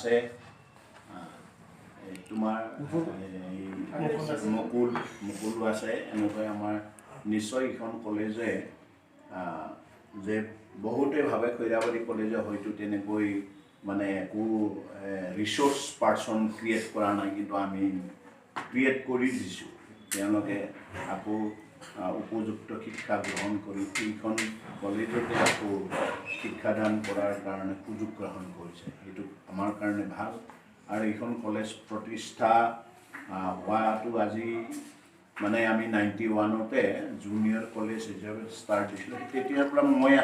আছে তোমাৰ মুকুলো আছে এনেকৈ আমাৰ নিশ্চয় এইখন কলেজে যে বহুতে ভাবে খৈৰাবাৰী কলেজে হয়তো তেনেকৈ মানে একো ৰিচোৰ্চ পাৰ্চন ক্ৰিয়েট কৰা নাই কিন্তু আমি ক্ৰিয়েট কৰি দিছোঁ তেওঁলোকে আকৌ উপযুক্ত শিক্ষা গ্ৰহণ কৰি এইখন কলেজতে আকৌ শিক্ষাদান কৰাৰ কাৰণে সুযোগ গ্ৰহণ কৰিছে এইটো আমাৰ কাৰণে ভাল আৰু এইখন কলেজ প্ৰতিষ্ঠা হোৱাটো আজি মানে আমি 91তে জুনিয়ৰ কলেজ হিচাপে ষ্টাৰ্ট দিছিলোঁ তেতিয়াৰ পৰা মই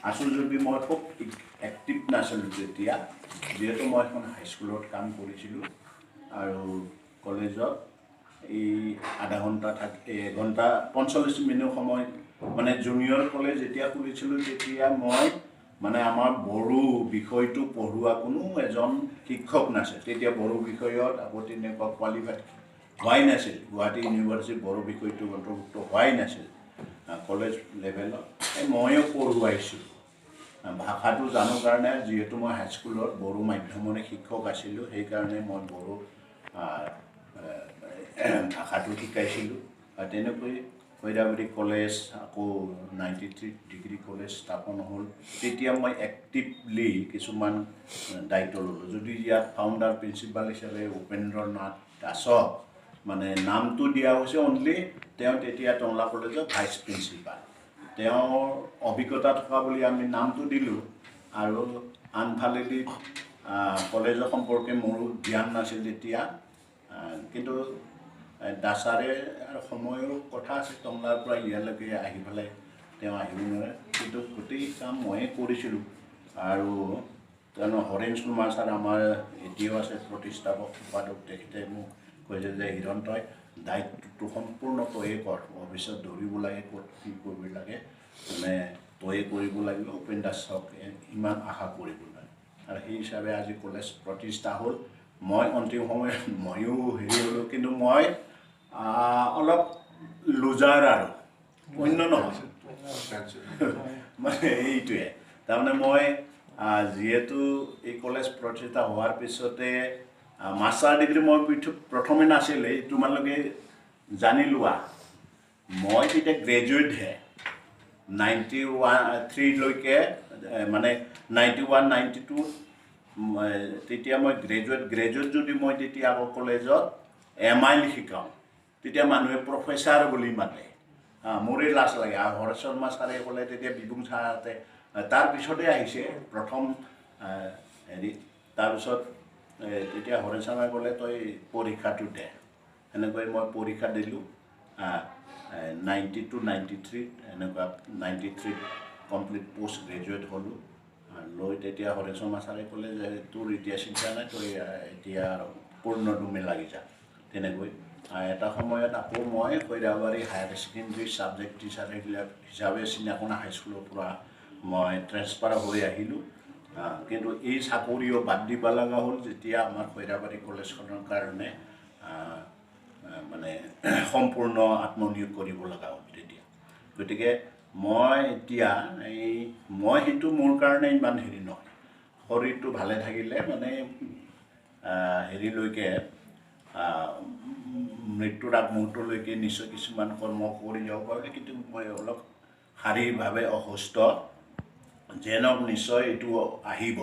আছোঁ যদি মই খুব এক্টিভ নাছিলোঁ তেতিয়া যিহেতু মই এখন হাইস্কুলত কাম কৰিছিলোঁ আৰু কলেজত এই আধা ঘণ্টা এঘণ্টা 45 মিনিট সময় মানে জুনিয়ৰ কলেজ যেতিয়া খুলিছিলোঁ তেতিয়া মই মানে আমাৰ বড়ো বিষয়টো পঢ়োৱা কোনো এজন শিক্ষক নাছিল তেতিয়া বড়ো বিষয়ত আকৌ তেনেকুৱা কোৱালিফাইড হোৱাই নাছিল গুৱাহাটী ইউনিভাৰ্চিটিৰ বড়ো বিষয়টো অন্তৰ্ভুক্ত হোৱাই নাছিল কলেজ লেভেলত ময়ো পঢ়ুৱাইছোঁ ভাষাটো জানো কাৰণে যিহেতু মই হাইস্কুলত বড়ো মাধ্যমৰে শিক্ষক আছিলোঁ সেইকাৰণে মই বড়ো ভাষাটো শিকাইছিলোঁ আৰু তেনেকৈ খৈৰাবাৰী কলেজ আকৌ 93 ডিগ্ৰী কলেজ স্থাপন হ'ল তেতিয়া মই এক্টিভলি কিছুমান দায়িত্ব ল'লোঁ যদি ইয়াত ফাউণ্ডাৰ প্ৰিন্সিপাল হিচাপে উপেন্দ্ৰ নাথ দাসক মানে নামটো দিয়া হৈছে অনলি তেওঁ তেতিয়া টংলা কলেজৰ ভাইচ প্ৰিন্সিপাল তেওঁৰ অভিজ্ঞতা থকা বুলি আমি নামটো দিলোঁ আৰু আনফালেদি কলেজৰ সম্পৰ্কে মোৰো জ্ঞান নাছিল তেতিয়া কিন্তু দাসাৰে আৰু সময়ৰ কথা আছে টংলাৰ পৰা ইয়ালৈকে আহি পেলাই তেওঁ আহিব নোৱাৰে কিন্তু গোটেই কাম ময়ে কৰিছিলোঁ আৰু তেওঁ হৰেণ শৰ্মা ছাৰ আমাৰ এতিয়াও আছে প্ৰতিষ্ঠাপক সম্পাদক তেখেতে মোক কৈছে যে হিৰণ তই দায়িত্বটো সম্পূৰ্ণ তয়ে কৰ ভৱিষ্যত ধৰিব লাগে ক'ত কি কৰিব লাগে মানে তয়ে কৰিব লাগিব উপেন দাসক ইমান আশা কৰিব লাগে আৰু সেই হিচাপে আজি কলেজ প্ৰতিষ্ঠা হ'ল মই অন্তিম সময়ত ময়ো হেৰি হ'লোঁ কিন্তু মই অলপ লুজাৰ আৰু অন্য নহয় মানে এইটোৱে তাৰমানে মই যিহেতু এই কলেজ প্ৰতিষ্ঠা হোৱাৰ পিছতে মাষ্টাৰ ডিগ্ৰী মই প্ৰথমে নাছিলে তোমালোকে জানি লোৱা মই তেতিয়া গ্ৰেজুৱেটহে 93লৈকে মানে 91 92 তেতিয়া মই গ্ৰেজুৱেট যদি মই তেতিয়া আকৌ কলেজত MIL শিকাওঁ তেতিয়া মানুহে প্ৰফেচাৰ বুলি মাতে মোৰে লাজ লাগে হৰেণ শৰ্মা ছাৰে ক'লে তেতিয়া বিবুং ছাৰহঁতে তাৰপিছতে আহিছে প্ৰথম হেৰি তাৰপিছত তেতিয়া হৰেণ শৰ্মাই ক'লে তই পৰীক্ষাটো দে এনেকৈ মই পৰীক্ষা দিলোঁ 92 93 এনেকুৱা 93 কমপ্লিট পোষ্ট গ্ৰেজুৱেট হ'লোঁ লৈ তেতিয়া হৰেণ শৰ্মা ছাৰে ক'লে যে তোৰ এতিয়া চিন্তা নাই তই এতিয়া পূৰ্ণদমে লাগি যা তেনেকৈ এটা সময়ত আকৌ মই Khoirabari higher secondary subject teacher হিচাপে চিনাকোনা হাইস্কুলৰ পৰা মই ট্ৰেন্সফাৰ হৈ আহিলোঁ কিন্তু এই চাকৰিও বাদ দিব লগা হ'ল যেতিয়া আমাৰ খৈৰাবাৰী কলেজখনৰ কাৰণে মানে সম্পূৰ্ণ আত্মনিয়োগ কৰিব লগা হ'ল তেতিয়া গতিকে মই এতিয়া মই সেইটো মোৰ কাৰণে ইমান হেৰি নহয় শৰীৰটো ভালে থাকিলে মানে হেৰিলৈকে মৃত্যুৰ আগমুহূৰ্তলৈকে নিশ্চয় কিছুমান কৰ্ম কৰি যাব পাৰে কিন্তু মই অলপ শাৰীৰিকভাৱে অসুস্থ যেনক নিশ্চয় এইটো আহিব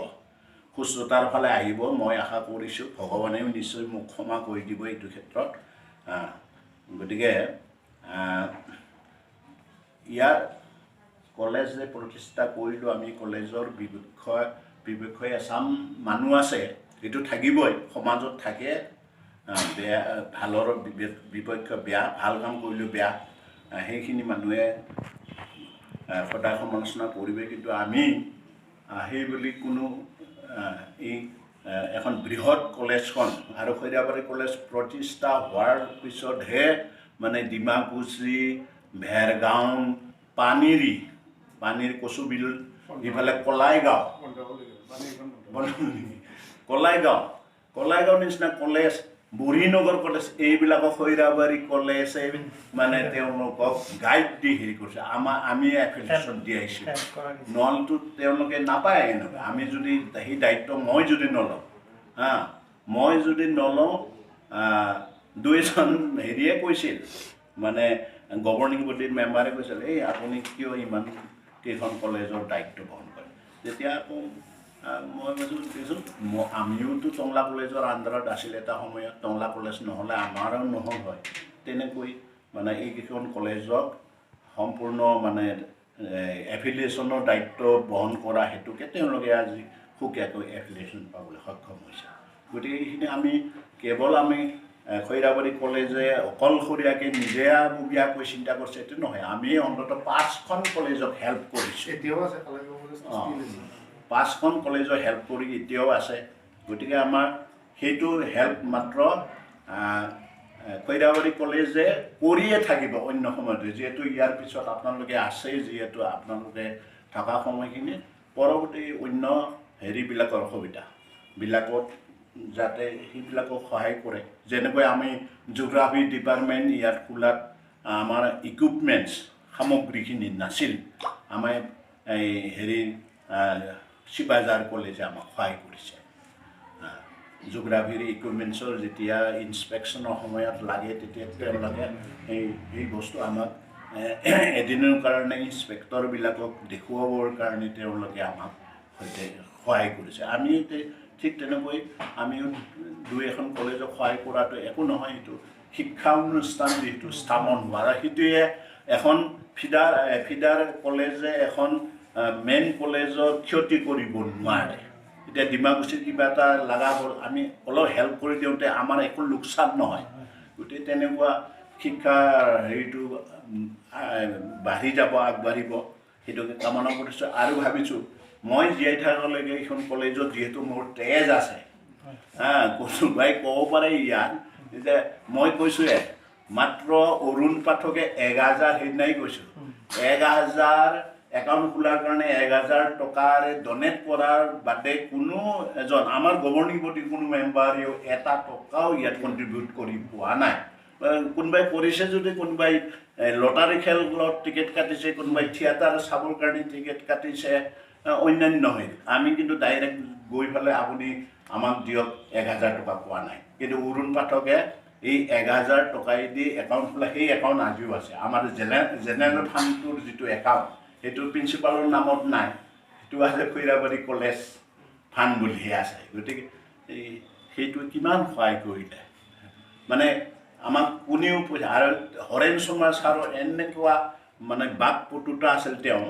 সুস্থতাৰ ফালে আহিব মই আশা কৰিছোঁ ভগৱানেও নিশ্চয় মোক ক্ষমা কৰি দিব এইটো ক্ষেত্ৰত গতিকে ইয়াৰ কলেজ যে প্ৰতিষ্ঠা কৰিলোঁ আমি কলেজৰ বিপক্ষে এচাম মানুহ আছে এইটো থাকিবই সমাজত থাকে বেয়া ভালৰ বিপক্ষে বেয়া ভাল কাম কৰিলেও বেয়া সেইখিনি মানুহে সদায় সমালোচনা কৰিবে কিন্তু আমি সেই বুলি কোনো এই এখন বৃহৎ কলেজখন আৰু খৈৰাবাৰী কলেজ প্ৰতিষ্ঠা হোৱাৰ পিছতহে মানে ডিমাকুছী ভেৰগাঁও পানীৰ কচুবিল ইফালে কলাইগাঁও নিচিনা কলেজ বুঢ়ীনগৰ কলেজ এইবিলাকক খৈৰাবাৰী কলেজে মানে তেওঁলোকক গাইড দি হেৰি কৰিছে আমি এফিলিয়েশ্যন দিয়াইছোঁ নহ'লেতো তেওঁলোকে নাপায় এনেকুৱা আমি যদি সেই দায়িত্ব মই যদি নলওঁ মই যদি নলওঁ দুইজন হেৰিয়ে কৈছিল মানে গভৰ্ণিং বডিৰ মেম্বাৰে কৈছিল এই আপুনি কিয় ইমান কেইখন কলেজৰ দায়িত্ব বহন কৰে তেতিয়া আকৌ মই কৈছোঁ আমিওতো টংলা কলেজৰ আণ্ডাৰত আছিল এটা সময়ত টংলা কলেজ নহ'লে আমাৰো নহ'ল হয় তেনেকৈ মানে এইকেইখন কলেজক সম্পূৰ্ণ মানে এফিলিয়েশ্যনৰ দায়িত্ব বহন কৰা হেতুকে তেওঁলোকে আজি সুকীয়াকৈ এফিলিয়েশ্যন পাবলৈ সক্ষম হৈছে গতিকে এইখিনি আমি কেৱল আমি খৈৰাবাৰী কলেজে অকলশৰীয়াকৈ নিজাববীয়াকৈ চিন্তা কৰিছে এইটো নহয় আমি অন্ততঃ 5খন কলেজক হেল্প কৰিছোঁ এতিয়াও আছে 5খন কলেজক হেল্প কৰি এতিয়াও আছে গতিকে আমাৰ সেইটো হেল্প মাত্ৰ খৈৰাবাৰী কলেজে কৰিয়ে থাকিব অন্য সময়তে যিহেতু ইয়াৰ পিছত আপোনালোকে আছেই যিহেতু আপোনালোকে থকা সময়খিনিত পৰৱৰ্তী অন্য হেৰিবিলাকৰ সুবিধাবিলাকত যাতে সেইবিলাকক সহায় কৰে যেনেকৈ আমি জিঅ'গ্ৰাফী ডিপাৰ্টমেণ্ট ইয়াত খোলাত আমাৰ ইকুইপমেণ্টছ সামগ্ৰীখিনি নাছিল আমাৰ এই হেৰি শিৱাজাৰ কলেজে আমাক সহায় কৰিছে জিঅ'গ্ৰাফীৰ ইকুইপমেণ্টছৰ যেতিয়া ইনস্পেকশ্যনৰ সময়ত লাগে তেতিয়া তেওঁলোকে এই বস্তু আমাক এদিনৰ কাৰণে ইনস্পেক্টৰবিলাকক দেখুৱাবৰ কাৰণে তেওঁলোকে আমাক সৈতে সহায় কৰিছে আমি ঠিক তেনেকৈ আমিও দুই এখন কলেজক সহায় কৰাটো একো নহয় এইটো শিক্ষা অনুষ্ঠান যিহেতু স্থাপন হোৱা আৰু সেইটোৱে এখন ফিডাৰ কলেজে এখন মেইন কলেজৰ ক্ষতি কৰিব নোৱাৰে এতিয়া ডিমাকুছিৰ কিবা এটা লগা হ'ল আমি অলপ হেল্প কৰি দিওঁতে আমাৰ একো লোকচান নহয় গতিকে তেনেকুৱা শিক্ষাৰ হেৰিটো বাঢ়ি যাব আগবাঢ়িব সেইটোকে কামনা কৰিছোঁ আৰু ভাবিছোঁ মই জীয়াই থকালৈকে এইখন কলেজত যিহেতু মোৰ তেজ আছে কোনোবাই ক'ব পাৰে ইয়াত যে মই কৈছোঁৱে মাত্ৰ অৰুণ পাঠকে 1000 সেইদিনাই কৈছোঁ 1000 একাউণ্ট খোলাৰ কাৰণে 1000 টকাৰে ডনেট কৰাৰ বাদে কোনো এজন আমাৰ গভৰ্ণিং বডিৰ কোনো মেম্বাৰেও এটা টকাও ইয়াত কণ্ট্ৰিবিউট কৰি পোৱা নাই কোনোবাই কৰিছে যদি কোনোবাই লটাৰী খেলত টিকেট কাটিছে কোনোবাই থিয়েটাৰ চাবৰ কাৰণে টিকেট কাটিছে অন্যান্য নহয় আমি কিন্তু ডাইৰেক্ট গৈ পেলাই আপুনি আমাক দিয়ক 1000 টকা পোৱা নাই কিন্তু অৰুণ পাঠকে এই 1000 টকাইদি একাউণ্ট খোলা সেই একাউণ্ট আজিও আছে আমাৰ জেনেৰেল ফাণ্ডটোৰ যিটো একাউণ্ট সেইটো প্ৰিন্সিপালৰ নামত নাই সেইটো আছে খৈৰাবাৰী কলেজ ফাণ্ড বুলিহে আছে গতিকে সেইটো কিমান সহায় কৰিলে মানে আমাক কোনেও পইচা আৰু হৰেণ শৰ্মা ছাৰৰ এনেকুৱা মানে বাক পটুটা আছিল তেওঁ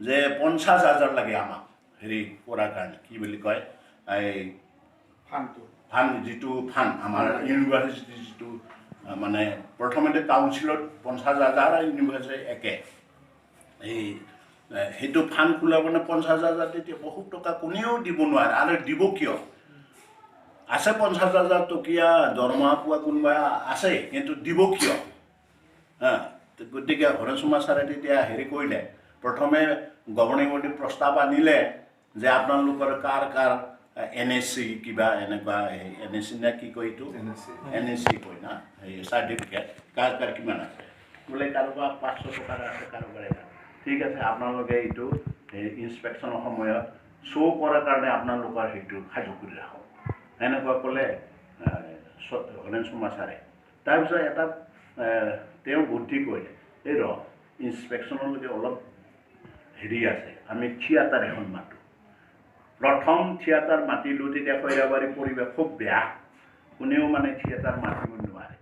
যে 50,000 লাগে আমাক হেৰি কৰাৰ কাৰণে কি বুলি কয় এই ফাণ্ড যিটো ফাণ্ড আমাৰ ইউনিভাৰ্চিটি যিটো মানে প্ৰথমতে কাউন্সিলত 50,000 আৰু ইউনিভাৰ্চিটি একে এই সেইটো ফাণ্ড খোলাৰ কাৰণে 50,000 তেতিয়া বহুত টকা কোনেও দিব নোৱাৰে আৰু দিব কিয় আছে 50,000 টকীয়া দৰমহা পোৱা কোনোবা আছে কিন্তু দিব কিয় গতিকে হৰেণ শৰ্মা ছাৰে তেতিয়া হেৰি কৰিলে প্ৰথমে গভৰ্ণিং বডি প্ৰস্তাৱ আনিলে যে আপোনালোকৰ কাৰ NSC কিবা এনেকুৱা NSC নে কি কয় এইটো NSC কয় না এই চাৰ্টিফিকেট কাৰ কিমান আছে বোলে কাৰোবাৰ 500 টকাৰ আছে কাৰোবাৰ ঠিক আছে আপোনালোকে এইটো ইনস্পেকশ্যনৰ সময়ত শ্ব' কৰাৰ কাৰণে আপোনালোকৰ সেইটো সাজু কৰি ৰাখক এনেকুৱা ক'লে হৰেণ শৰ্মা ছাৰে তাৰপিছত এটা তেওঁ বুদ্ধি কৰিলে এই ইনস্পেকশ্যনলৈকে অলপ হেৰি আছে আমি থিয়েটাৰ এখন মাতোঁ প্ৰথম থিয়েটাৰ মাতিলোঁ তেতিয়া খৈৰাবাৰী পৰিৱেশ খুব বেয়া কোনেও মানে থিয়েটাৰ মাতিব নোৱাৰে